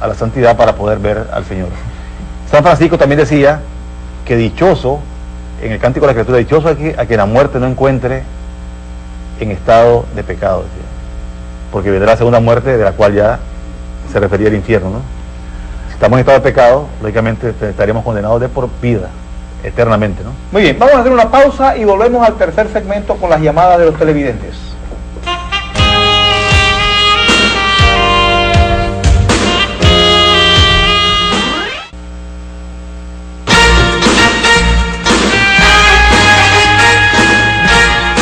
a la santidad para poder ver al Señor. San Francisco también decía que dichoso, en el Cántico de la Escritura, dichoso a que la muerte no encuentre en estado de pecado, decía. Porque vendrá la segunda muerte, de la cual ya se refería al infierno, ¿no? Si estamos en estado de pecado, lógicamente estaríamos condenados de por vida, eternamente, ¿no? Muy bien, vamos a hacer una pausa y volvemos al tercer segmento con las llamadas de los televidentes.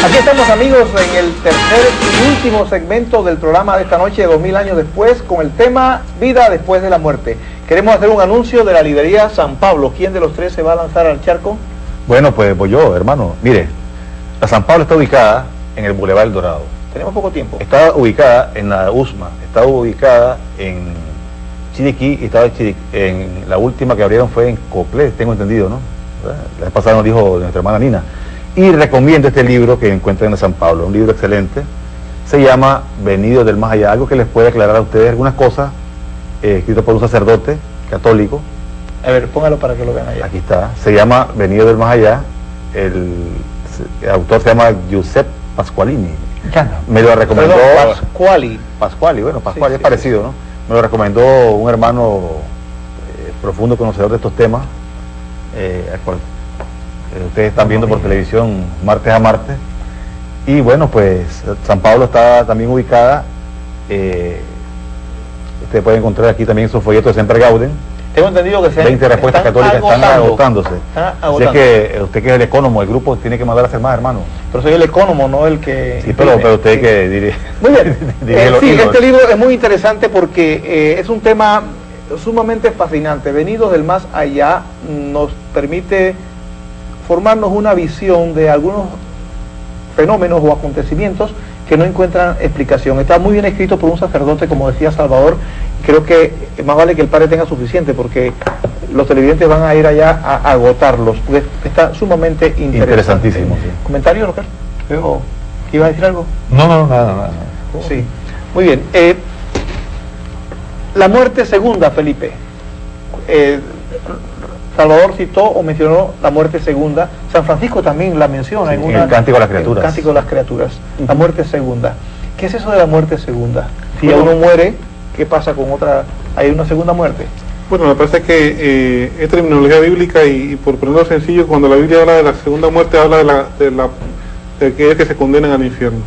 Aquí estamos, amigos, en el tercer y último segmento del programa de esta noche de 2000 años después, con el tema Vida después de la muerte. Queremos hacer un anuncio de la librería San Pablo. ¿Quién de los tres se va a lanzar al charco? Bueno, pues voy yo, hermano. Mire, la San Pablo está ubicada en el Boulevard El Dorado. Tenemos poco tiempo. Está ubicada en la USMA, está ubicada en Chiriquí y estaba en la última que abrieron fue en Coplé, tengo entendido, ¿no? La vez pasada nos dijo nuestra hermana Nina. Y recomiendo este libro que encuentran en San Pablo, un libro excelente. Se llama Venidos del Más Allá, algo que les puede aclarar a ustedes algunas cosas, escrito por un sacerdote católico. A ver, póngalo para que lo vean allá. Aquí está, se llama Venidos del Más Allá. El autor se llama Giuseppe Pasqualini. Me lo recomendó... Pasquali, bueno, Pasquali sí, es parecido, ¿no? Me lo recomendó un hermano profundo conocedor de estos temas, al cual ustedes están viendo por televisión martes a martes. Y bueno, pues San Pablo está también ubicada, ustedes pueden encontrar aquí también sus folletos de Semper Gauden. Tengo entendido que 20 respuestas católicas están agotándose. Así es que usted, que es el ecónomo del grupo, tiene que mandar a hacer más, hermano. Pero soy el ecónomo, no el que... Sí, pero usted que dirige. Muy bien. Sí, este libro es muy interesante porque es un tema sumamente fascinante. Venidos del Más Allá nos permite formarnos una visión de algunos fenómenos o acontecimientos que no encuentran explicación. Está muy bien escrito por un sacerdote, como decía Salvador. Creo que más vale que el padre tenga suficiente, porque los televidentes van a ir allá a agotarlos, porque está sumamente interesante. Interesantísimo, sí. ¿Comentario, Rocar? ¿O que iba a decir algo? No, nada. Sí, muy bien. La muerte segunda, Felipe. Salvador citó o mencionó la muerte segunda. San Francisco también la menciona en el Cántico de las Criaturas. El Cántico de las Criaturas. La muerte segunda. ¿Qué es eso de la muerte segunda? Si uno muere, ¿qué pasa con otra? ¿Hay una segunda muerte? Bueno, me parece que es terminología bíblica y por ponerlo sencillo, cuando la Biblia habla de la segunda muerte, habla de aquellos que se condenan al infierno.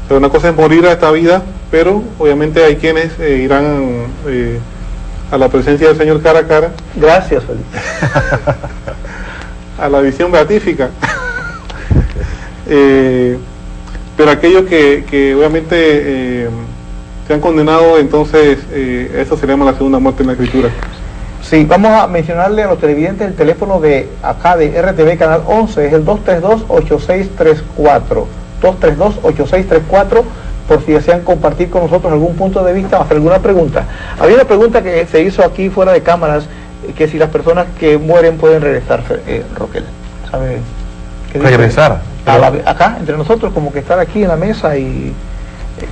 O sea, una cosa es morir a esta vida, pero obviamente hay quienes irán a la presencia del Señor cara a cara. Gracias, Felipe. A la visión beatífica. Pero aquellos que obviamente se han condenado, entonces eso se llama la segunda muerte en la Escritura. Sí, vamos a mencionarle a los televidentes el teléfono de acá de RTV Canal 11, es el 232-8634, 232-8634, por si desean compartir con nosotros algún punto de vista o hacer alguna pregunta. Había una pregunta que se hizo aquí fuera de cámaras, que si las personas que mueren pueden regresar, Roquel, ¿sabe? ¿Regresar? Acá, entre nosotros, como que estar aquí en la mesa, y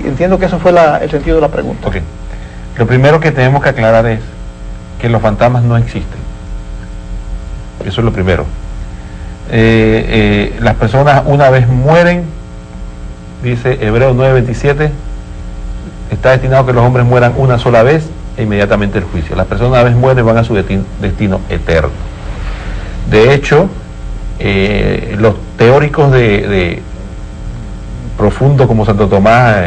entiendo que eso fue el sentido de la pregunta. Okay. Lo primero que tenemos que aclarar es que los fantasmas no existen. Eso es lo primero. Las personas una vez mueren, dice Hebreos 9:27, está destinado a que los hombres mueran una sola vez e inmediatamente el juicio. Las personas una vez mueren van a su destino eterno. De hecho, los teóricos de profundo como Santo Tomás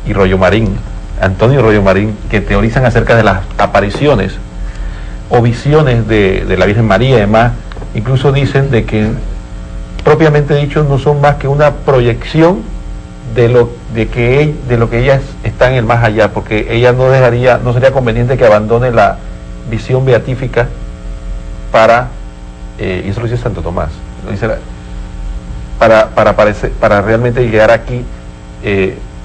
y Rollo Marín, Antonio Rollo Marín, que teorizan acerca de las apariciones o visiones de la Virgen María y demás, incluso dicen de que propiamente dicho no son más que una proyección de lo que ellas están en el más allá, porque ella no sería conveniente que abandone la visión beatífica y eso lo dice Santo Tomás, lo dice para realmente llegar aquí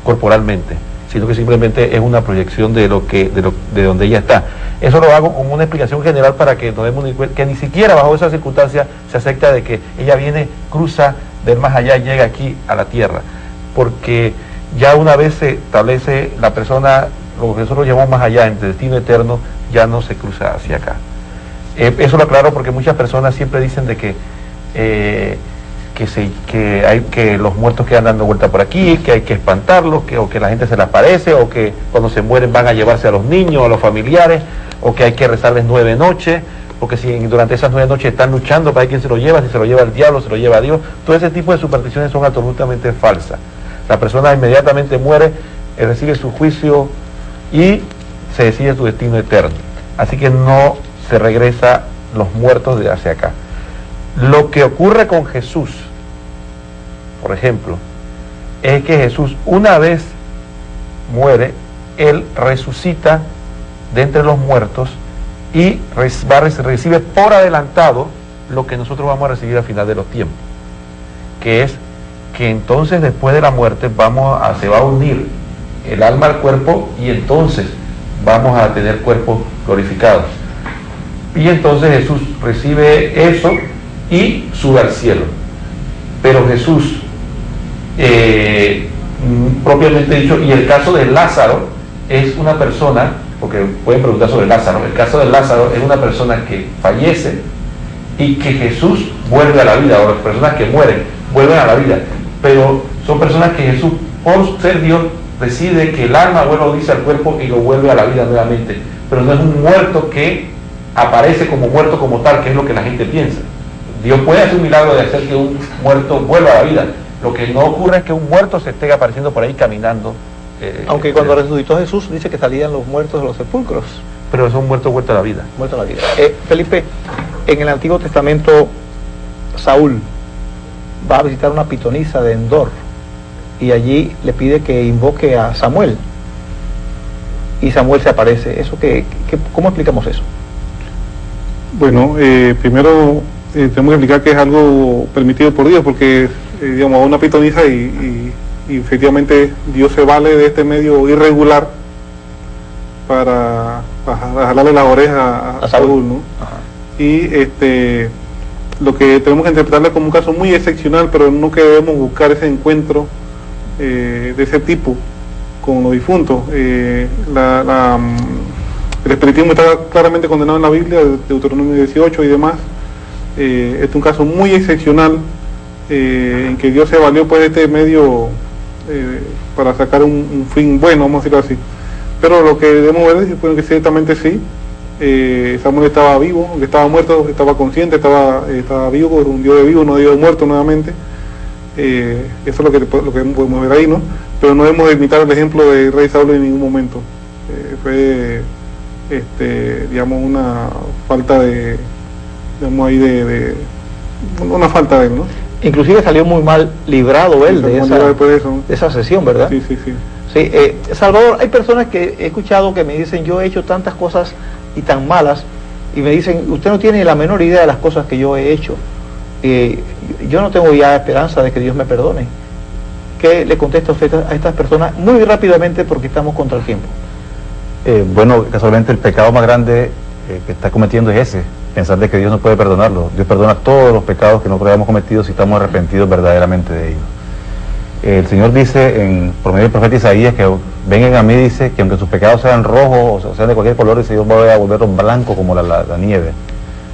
corporalmente, sino que simplemente es una proyección de donde ella está. Eso lo hago como una explicación general para que nos demos cuenta que ni siquiera bajo esa circunstancia se acepta de que ella viene, cruza del más allá y llega aquí a la tierra, porque ya una vez se establece la persona, lo que nosotros llamamos más allá, en el destino eterno, ya no se cruza hacia acá. Eso lo aclaro porque muchas personas siempre dicen de que los muertos quedan dando vuelta por aquí, que hay que espantarlos, o que la gente se les aparece, o que cuando se mueren van a llevarse a los niños, a los familiares, o que hay que rezarles 9 noches, porque si durante esas 9 noches están luchando para ver quién se lo lleva, si se lo lleva el diablo, se lo lleva a Dios. Todo ese tipo de supersticiones son absolutamente falsas. La persona inmediatamente muere, recibe su juicio y se decide su destino eterno. Así que no se regresa los muertos de hacia acá. Lo que ocurre con Jesús, por ejemplo, es que Jesús, una vez muere, Él resucita de entre los muertos y recibe por adelantado lo que nosotros vamos a recibir al final de los tiempos, que es que entonces después de la muerte se va a unir el alma al cuerpo y entonces vamos a tener cuerpos glorificados. Y entonces Jesús recibe eso y sube al cielo. Pero Jesús, propiamente dicho, y el caso de Lázaro es una persona, porque pueden preguntar sobre Lázaro, el caso de Lázaro es una persona que fallece y que Jesús vuelve a la vida, o las personas que mueren vuelven a la vida, pero son personas que Jesús, por ser Dios, decide que el alma vuelva, dice, al cuerpo y lo vuelve a la vida nuevamente, pero no es un muerto que aparece como muerto como tal, que es lo que la gente piensa. Dios puede hacer un milagro de hacer que un muerto vuelva a la vida. Lo que no ocurre es que un muerto se esté apareciendo por ahí caminando. Aunque cuando resucitó Jesús dice que salían los muertos de los sepulcros. Pero son muertos vueltos a la vida. Muertos a la vida. Felipe, en el Antiguo Testamento, Saúl va a visitar una pitonisa de Endor y allí le pide que invoque a Samuel. Y Samuel se aparece. ¿Cómo explicamos eso? Bueno, primero tenemos que explicar que es algo permitido por Dios, porque digamos, a una pitonisa y efectivamente Dios se vale de este medio irregular para jalarle las orejas a Saúl, ¿no? Ajá. Y lo que tenemos que interpretarle como un caso muy excepcional, pero no que debemos buscar ese encuentro de ese tipo con los difuntos. El espiritismo está claramente condenado en la Biblia, Deuteronomio 18 y demás. Es un caso muy excepcional en que Dios se valió pues de este medio para sacar un fin bueno, vamos a decirlo así. Pero lo que debemos ver es que ciertamente sí, Samuel estaba vivo, aunque estaba muerto, estaba consciente, estaba vivo, un Dios de vivo, no Dios de muerto nuevamente. Eso es lo que podemos ver ahí, ¿no? Pero no debemos imitar el ejemplo del rey Saúl en ningún momento. Fue digamos, una falta de, digamos, ahí una falta de él, ¿no? Inclusive salió muy mal librado él de esa sesión, ¿verdad? Sí. Sí, Salvador, hay personas que he escuchado que me dicen, yo he hecho tantas cosas y tan malas, y me dicen, usted no tiene la menor idea de las cosas que yo he hecho. Yo no tengo ya esperanza de que Dios me perdone. ¿Qué le contesta usted a estas personas muy rápidamente porque estamos contra el tiempo? Bueno, casualmente el pecado más grande que está cometiendo es ese, pensar de que Dios no puede perdonarlo. Dios perdona todos los pecados que nosotros hayamos cometido si estamos arrepentidos verdaderamente de ellos. El Señor dice por medio del profeta Isaías que vengan a mí, dice que aunque sus pecados sean rojos o sean de cualquier color, dice, Dios va a volverlos blancos como la nieve.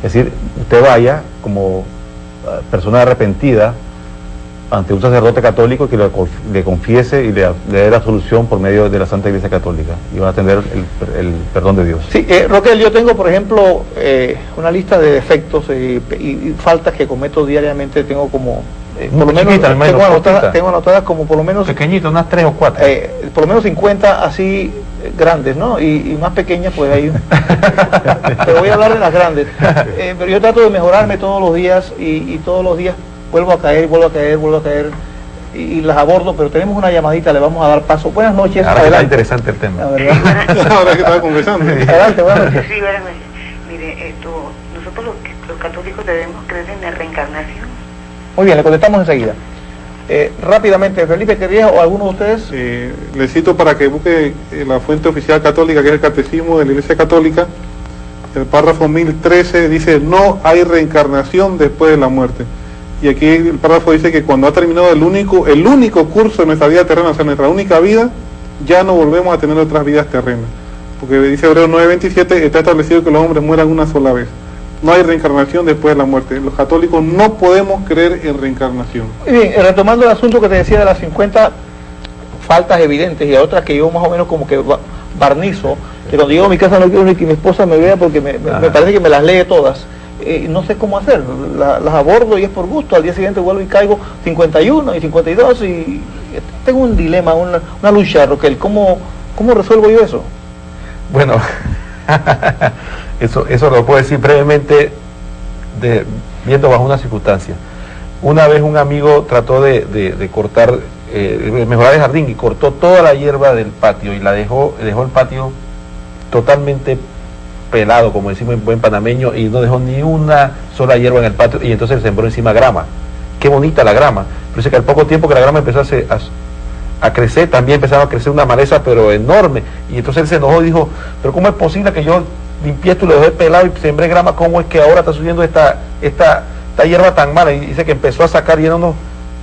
Es decir, usted vaya como persona arrepentida ante un sacerdote católico que le confiese y le dé la solución por medio de la Santa Iglesia Católica, y va a tener el perdón de Dios. Sí, Roquel, yo tengo, por ejemplo, una lista de defectos y faltas que cometo diariamente. Tengo como, por lo menos, tengo anotadas como por lo menos... Pequeñitas, unas 3 o 4. Por lo menos 50 así grandes, ¿no? Y más pequeñas, pues ahí... Pero voy a hablar de las grandes. Pero yo trato de mejorarme todos los días y todos los días vuelvo a caer y las abordo, pero tenemos una llamadita, le vamos a dar paso. Buenas noches. Ahora está interesante el tema. Ahora que estaba conversando. Adelante, buenas noches. Sí, buenas noches. Mire, nosotros los católicos debemos creer en la reencarnación. Muy bien, le contestamos enseguida. Rápidamente, Felipe, ¿querías o alguno de ustedes? Le cito para que busque la fuente oficial católica, que es el Catecismo de la Iglesia Católica. El párrafo 1013 dice: no hay reencarnación después de la muerte. Y aquí el párrafo dice que cuando ha terminado el único curso de nuestra vida terrena, o sea, nuestra única vida, ya no volvemos a tener otras vidas terrenas. Porque dice Hebreos 9:27, está establecido que los hombres mueran una sola vez. No hay reencarnación después de la muerte. Los católicos no podemos creer en reencarnación. Bien, retomando el asunto que te decía de las 50 faltas evidentes y otras que yo más o menos como que barnizo, que cuando llego a mi casa no quiero ni que mi esposa me vea porque me parece que me las lee todas. No sé cómo hacer, las abordo y es por gusto. Al día siguiente vuelvo y caigo 51 y 52 y tengo un dilema, una lucha, Roquel. ¿Cómo resuelvo yo eso? Bueno, eso lo puedo decir brevemente, viendo bajo una circunstancia. Una vez un amigo trató de cortar, mejorar el jardín y cortó toda la hierba del patio y dejó el patio totalmente pelado, como decimos en buen panameño, y no dejó ni una sola hierba en el patio, y entonces sembró encima grama. Qué bonita la grama. Pero dice que al poco tiempo que la grama empezó a crecer, también empezaba a crecer una maleza pero enorme, y entonces él se enojó y dijo: pero ¿cómo es posible que yo limpié esto y lo dejé pelado y sembré grama? ¿Cómo es que ahora está subiendo esta hierba tan mala? Y dice que empezó a sacar unos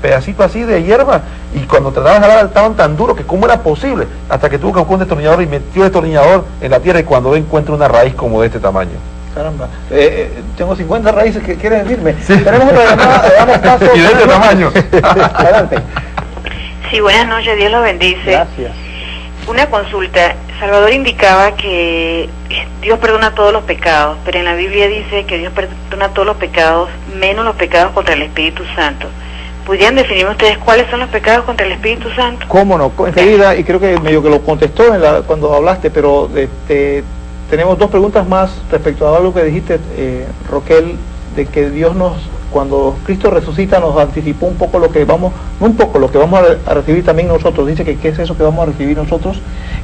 pedacitos así de hierba, y cuando trataban de jalar estaban tan duros que cómo era posible, hasta que tuvo que buscar un destornillador y metió el destornillador en la tierra, y cuando encuentra una raíz como de este tamaño. Caramba, tengo 50 raíces, ¿qué quieres decirme? Sí. Tenemos otra llamada, le damos paso. Y de este tamaño. Adelante. Sí, buenas noches, Dios los bendice. Gracias. Una consulta. Salvador indicaba que Dios perdona todos los pecados, pero en la Biblia dice que Dios perdona todos los pecados, menos los pecados contra el Espíritu Santo. ¿Podrían definirme ustedes cuáles son los pecados contra el Espíritu Santo? Cómo no, enseguida, y creo que medio que lo contestó cuando hablaste, pero tenemos dos preguntas más respecto a algo que dijiste, Roquel, de que Dios cuando Cristo resucita nos anticipó un poco lo que vamos a recibir también nosotros. Dice que qué es eso que vamos a recibir nosotros.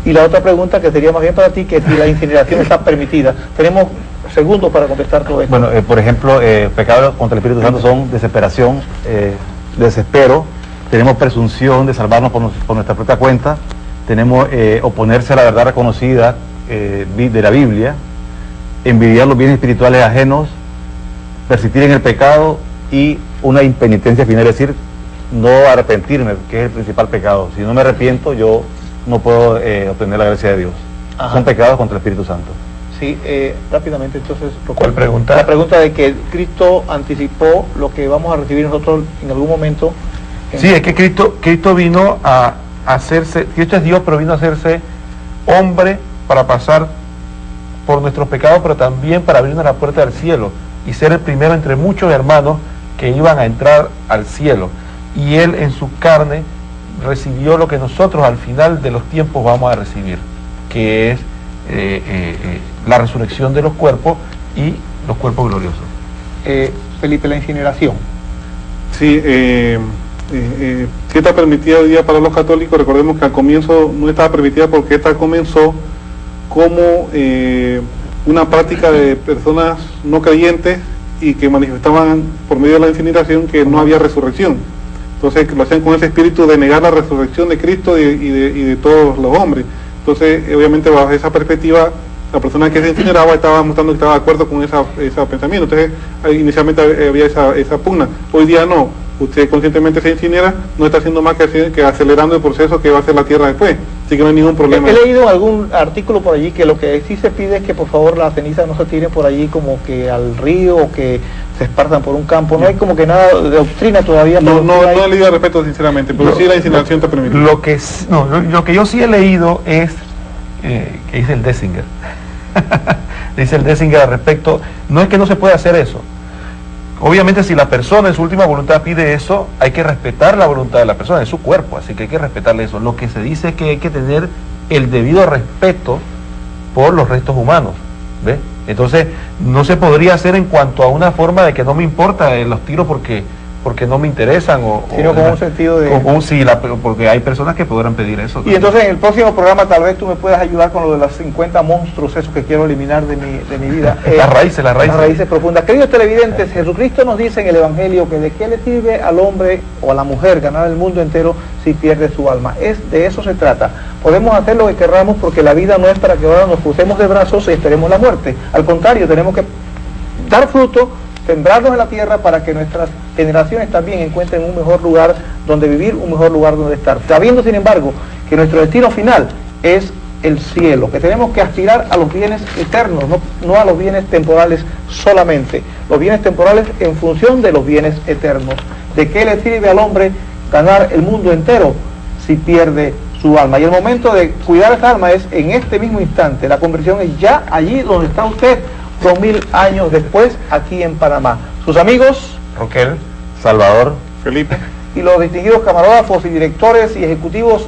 Y la otra pregunta, que sería más bien para ti, que si la incineración está permitida. Tenemos segundos para contestar todo esto. Bueno, por ejemplo, pecados contra el Espíritu Santo son desesperación, desespero, tenemos presunción de salvarnos por nuestra propia cuenta, tenemos oponerse a la verdad reconocida de la Biblia, envidiar los bienes espirituales ajenos, persistir en el pecado y una impenitencia final, es decir, no arrepentirme, que es el principal pecado. Si no me arrepiento, yo no puedo obtener la gracia de Dios. Ajá. Son pecados contra el Espíritu Santo. Sí, rápidamente entonces, ¿cuál pregunta? La pregunta de que Cristo anticipó lo que vamos a recibir nosotros en algún momento. Sí, es que Cristo vino a hacerse, Cristo es Dios, pero vino a hacerse hombre para pasar por nuestros pecados, pero también para abrirnos la puerta del cielo y ser el primero entre muchos hermanos que iban a entrar al cielo. Y Él en su carne recibió lo que nosotros al final de los tiempos vamos a recibir, que es la resurrección de los cuerpos y los cuerpos gloriosos. Felipe, la incineración. Sí, sí está permitida hoy día para los católicos. Recordemos que al comienzo no estaba permitida porque esta comenzó como una práctica de personas no creyentes y que manifestaban por medio de la incineración que no había resurrección. Entonces lo hacían con ese espíritu de negar la resurrección de Cristo y de todos los hombres. Entonces, obviamente, bajo esa perspectiva, la persona que se incineraba estaba mostrando que estaba de acuerdo con ese pensamiento. Entonces, inicialmente había esa pugna. Hoy día no. Usted conscientemente se incinera, no está haciendo más que acelerando el proceso que va a hacer la tierra después. Así Así que no hay ningún problema. He leído en algún artículo por allí que lo que sí se pide es que por favor las cenizas no se tiren por allí como que al río o que se espartan por un campo. No hay como que nada de doctrina todavía. No he leído al respecto sinceramente, pero sí la incineración está permitida. Lo que yo sí he leído es que dice el Dessinger. Dice el Dessinger al respecto, no es que no se pueda hacer eso. Obviamente si la persona en su última voluntad pide eso, hay que respetar la voluntad de la persona, es su cuerpo, así que hay que respetarle eso. Lo que se dice es que hay que tener el debido respeto por los restos humanos, ¿ves? Entonces no se podría hacer en cuanto a una forma de que no me importa los tiros porque no me interesan sino con un sentido de... porque hay personas que podrán pedir eso. Y entonces en el próximo programa tal vez tú me puedas ayudar con lo de los 50 monstruos, esos que quiero eliminar de mi vida. Las raíces. Las raíces profundas. Queridos televidentes, Jesucristo nos dice en el Evangelio que de qué le sirve al hombre o a la mujer ganar el mundo entero si pierde su alma. De eso se trata. Podemos hacer lo que querramos porque la vida no es para que ahora nos crucemos de brazos y esperemos la muerte. Al contrario, tenemos que dar fruto, sembrarnos en la tierra para que nuestras generaciones también encuentren un mejor lugar donde vivir, un mejor lugar donde estar. Sabiendo, sin embargo, que nuestro destino final es el cielo, que tenemos que aspirar a los bienes eternos, no a los bienes temporales solamente. Los bienes temporales en función de los bienes eternos. ¿De qué le sirve al hombre ganar el mundo entero si pierde su alma? Y el momento de cuidar esa alma es en este mismo instante. La conversión es ya allí donde está usted, 2000 años después, aquí en Panamá. Sus amigos Roquel, Salvador, Felipe. y los distinguidos camarógrafos y directores y ejecutivos,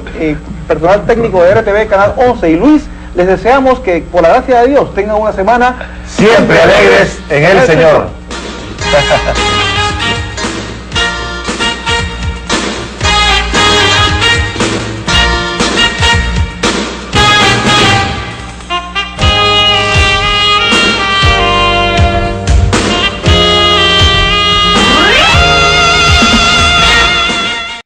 personal técnico de RTV Canal 11 y Luis, les deseamos que por la gracia de Dios tengan una semana siempre alegres en el Señor.